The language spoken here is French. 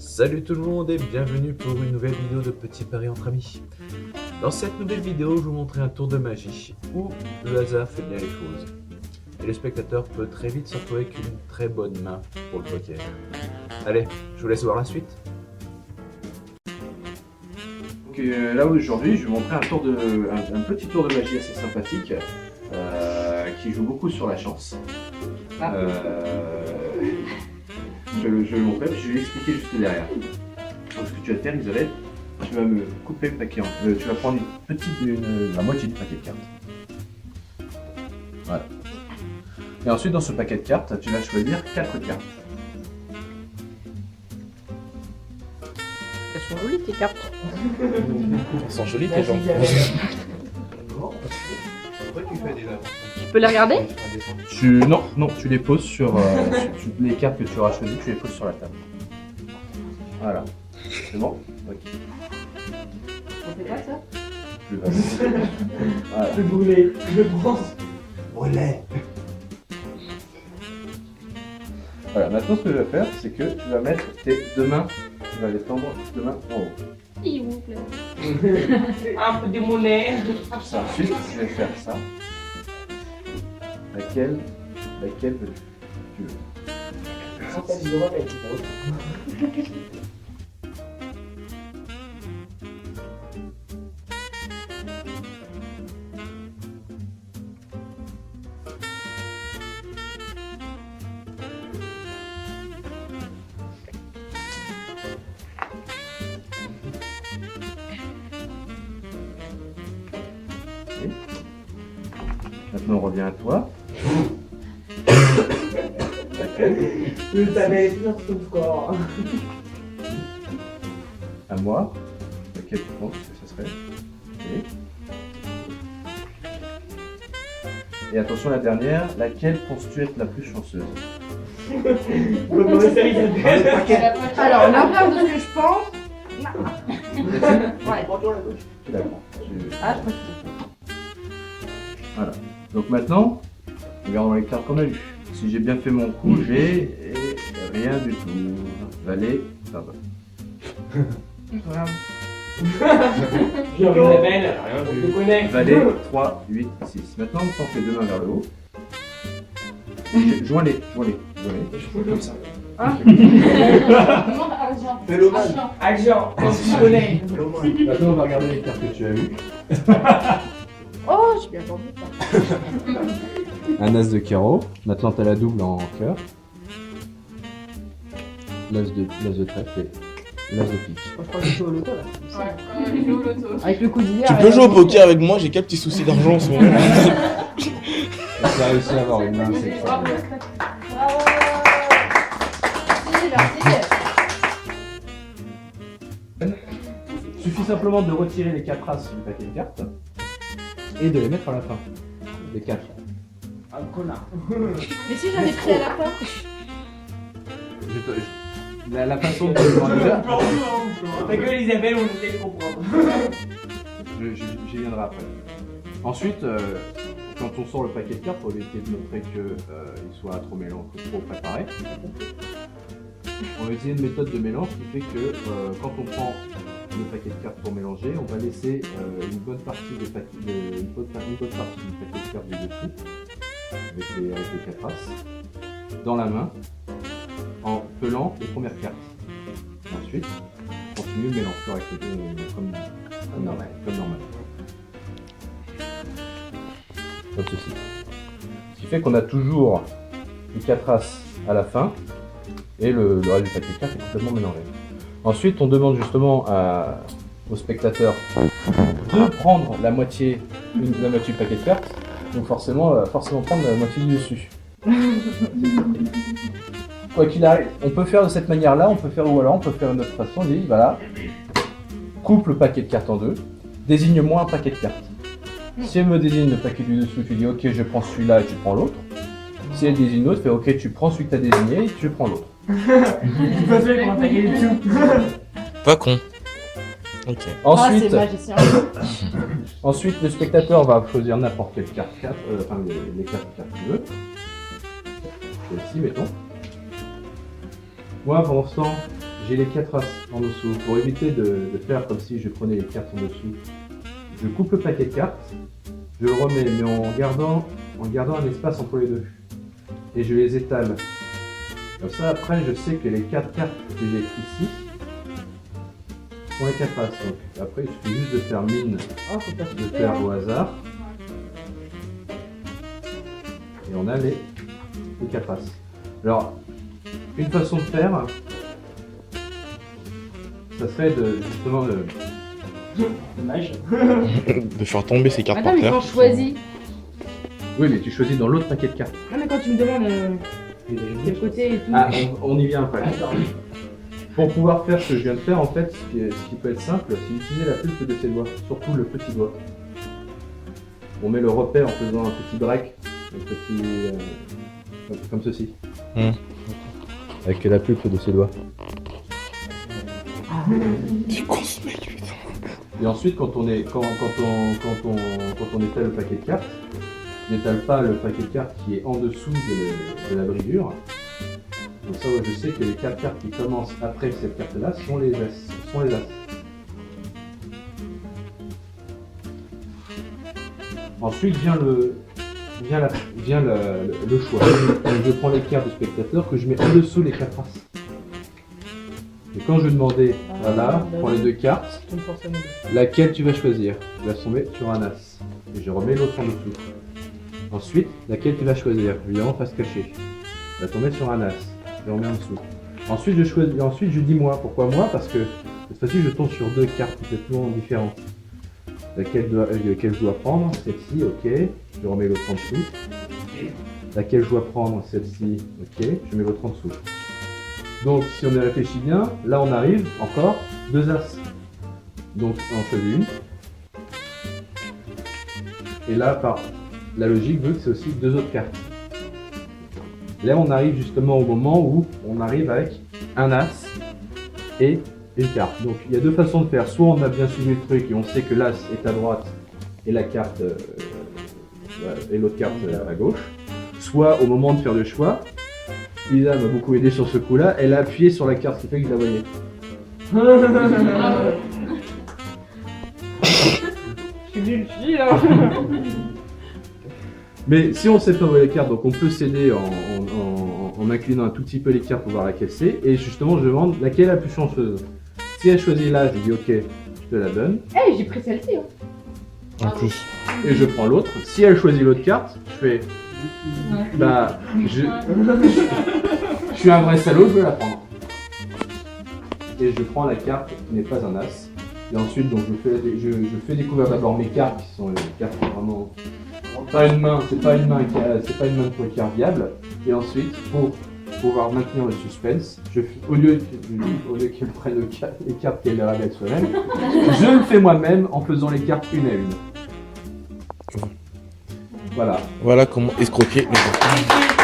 Salut tout le monde et bienvenue pour une nouvelle vidéo de Petit Paris entre amis. Dans cette nouvelle vidéo, je vous montrer un tour de magie où le hasard fait bien les choses. Et le spectateur peut très vite se retrouver avec une très bonne main pour le poker. Allez, je vous laisse voir la suite. Donc là aujourd'hui, je vais vous montrer un petit tour de magie assez sympathique qui joue beaucoup sur la chance. Je vais le montrer, puis je vais l'expliquer juste derrière. Donc ce que tu vas faire, Isabelle, tu vas me couper le paquet tu vas prendre la moitié du paquet de cartes. Voilà. Et ensuite, dans ce paquet de cartes, tu vas choisir 4 cartes. Elles sont jolies tes cartes. Elles sont jolies tes gens. Tu peux les regarder? Non, tu les poses sur les cartes que tu auras choisies, tu les poses sur la table. Voilà. C'est bon? Ok. On fait pas ça? Je vais voilà. Je brûlais, je pense. Brûlais. Voilà, maintenant ce que je vais faire, c'est que tu vas mettre tes deux mains, tu vas les tendre deux mains en haut. S'il vous plaît. Un peu de monnaie. Ça, ensuite, je vais faire ça. Laquelle veux-tu? Tu veux. En fait, je vois avec l'autre. Maintenant, on revient à toi. Laquelle? Je savais sur son corps. À moi. Laquelle tu penses que ce serait? Et attention, la dernière. Laquelle penses-tu être la plus chanceuse? Alors, l'inverse de ce que je pense. Ouais. Tu la prends. Ah, je pense que Voilà. Donc maintenant, regardons les cartes qu'on a eues. Si j'ai bien fait mon coup, j'ai rien du tout. Valet, ça va. J'ai envie de belle. On te connaît. Valet, 3, 8, 6. Maintenant, on tend tes deux mains vers le haut. Joins-les. Comme ça. Fais l'hommage. Agent, on te connaît. Maintenant, on va regarder les cartes que tu as eues. Oh, j'ai bien entendu ça. Un as de carreau. Maintenant, tu as la double en cœur. L'as de trèfle et l'as de pique. Moi, je crois que je joue au loto là. Avec le coup d'hier. Tu peux jouer au poker avec moi, j'ai quelques petits soucis d'argent en ce moment. Tu as réussi à avoir une main sexuelle. Bravo. Merci. Suffit simplement de retirer les 4 as du paquet de cartes et de les mettre à la fin. Les 4. Un connard. Mais si j'avais pris à la fin. La façon de le dire, Ta gueule, Isabelle, on essaie de comprendre. j'y viendrai après. Ensuite, quand on sort le paquet de cartes, pour éviter de montrer qu'il soit trop préparé, on va utiliser une méthode de mélange qui fait que quand on prend le paquet de cartes pour mélanger, on va laisser une bonne partie du paquet de cartes du dessous, avec les 4 as, dans la main, en pelant les premières cartes. Ensuite, on continue le mélange comme normal. Comme ceci. Ce qui fait qu'on a toujours les 4 as à la fin et le reste du paquet de cartes est complètement mélangé. Ensuite, on demande justement au spectateur de prendre la moitié du paquet de cartes, donc forcément prendre la moitié du dessus. Quoi qu'il arrive, on peut faire de cette manière-là, ou alors on peut faire d'une autre façon, on dit voilà, coupe le paquet de cartes en deux, désigne-moi un paquet de cartes. Si elle me désigne le paquet du dessous, tu dis ok, je prends celui-là et tu prends l'autre. Si elle désigne l'autre, fais ok, tu prends celui que tu as désigné et tu prends l'autre. Tu peux faire comment t'as gagné tout. Pas con. Ok. Ensuite, Ah, c'est magicien. ensuite, le spectateur va choisir n'importe quelle carte, les cartes qu'il veut. Celle-ci, mettons. Moi, pendant ce temps, j'ai les 4 as en dessous. Pour éviter de faire comme si je prenais les cartes en dessous, je coupe le paquet de cartes, je le remets, mais en gardant un espace entre les deux. Et je les étale. Comme ça, après, je sais que les 4 cartes que j'ai ici sont les 4 as. Donc, après, il suffit juste de faire mine, Oh, faut pas se de couper, faire hein. au hasard. Et on a les 4 as. Alors, une façon de faire, ça serait de justement de... Dommage. De faire tomber ces cartes Attends, par mais terre. quand je choisis. Oui, mais tu choisis dans l'autre paquet de cartes. Non, mais quand tu me demandes quel côté et tout. Ah, on y vient après. Pour pouvoir faire ce que je viens de faire, en fait, ce qui peut être simple, c'est d'utiliser la pulpe de ses doigts, surtout le petit doigt. On met le repère en faisant un petit break, un petit, comme ceci. Avec la pulpe de ses doigts. C'est con ce mec, putain. Et ensuite, quand on étale le paquet de cartes, on n'étale pas le paquet de cartes qui est en dessous de la brisure. Donc ça, je sais que les 4 cartes qui commencent après cette carte-là sont les as. Ensuite vient le choix. Je prends les cartes du spectateur que je mets en dessous les 4 as. Et quand je demandais, voilà, prends les 2 cartes, Tu me forces à me dire. laquelle tu vas choisir? Tu vas tomber sur un as. Et je remets l'autre en dessous. Ensuite, laquelle tu vas choisir? Évidemment, face cachée. Tu vas tomber sur un as. Je remets en dessous. Ensuite, je dis moi. Pourquoi moi? Parce que cette fois-ci, je tombe sur 2 cartes complètement différentes. Laquelle je dois prendre? Celle-ci, ok. Je remets l'autre en dessous. Laquelle je dois prendre? Celle-ci, ok. Je mets l'autre en dessous. Donc, si on y réfléchit bien, là on arrive encore 2 as. Donc, on en choisit une. Et là, par la logique veut que c'est aussi 2 autres cartes. Là, on arrive justement au moment où on arrive avec un as et une carte. Donc, il y a 2 façons de faire. Soit on a bien suivi le truc et on sait que l'as est à droite et la carte et l'autre carte à gauche. Soit au moment de faire le choix, Lisa m'a beaucoup aidé sur ce coup-là. Elle a appuyé sur la carte, ce qui fait que je la voyais. Je suis nul, là. Mais si on sait pas où est les cartes, donc on peut s'aider en inclinant un tout petit peu les cartes pour voir laquelle c'est. Et justement, je demande laquelle est la plus chanceuse. Si elle choisit là, je dis ok, je te la donne. Eh, j'ai pris celle-ci. Hein. En plus. Et je prends l'autre. Si elle choisit l'autre carte, je fais bah, je suis un vrai salaud, je vais la prendre. Et je prends la carte qui n'est pas un as. Et ensuite, donc, je fais découvrir d'abord mes cartes qui sont les cartes vraiment pas une main, c'est pas une main de poker viable. Et ensuite, pour pouvoir maintenir le suspense, au lieu qu'elle prenne les cartes qu'elle ramène soi-même, je le fais moi-même en faisant les cartes une à une. Voilà. Voilà comment escroquer les gens.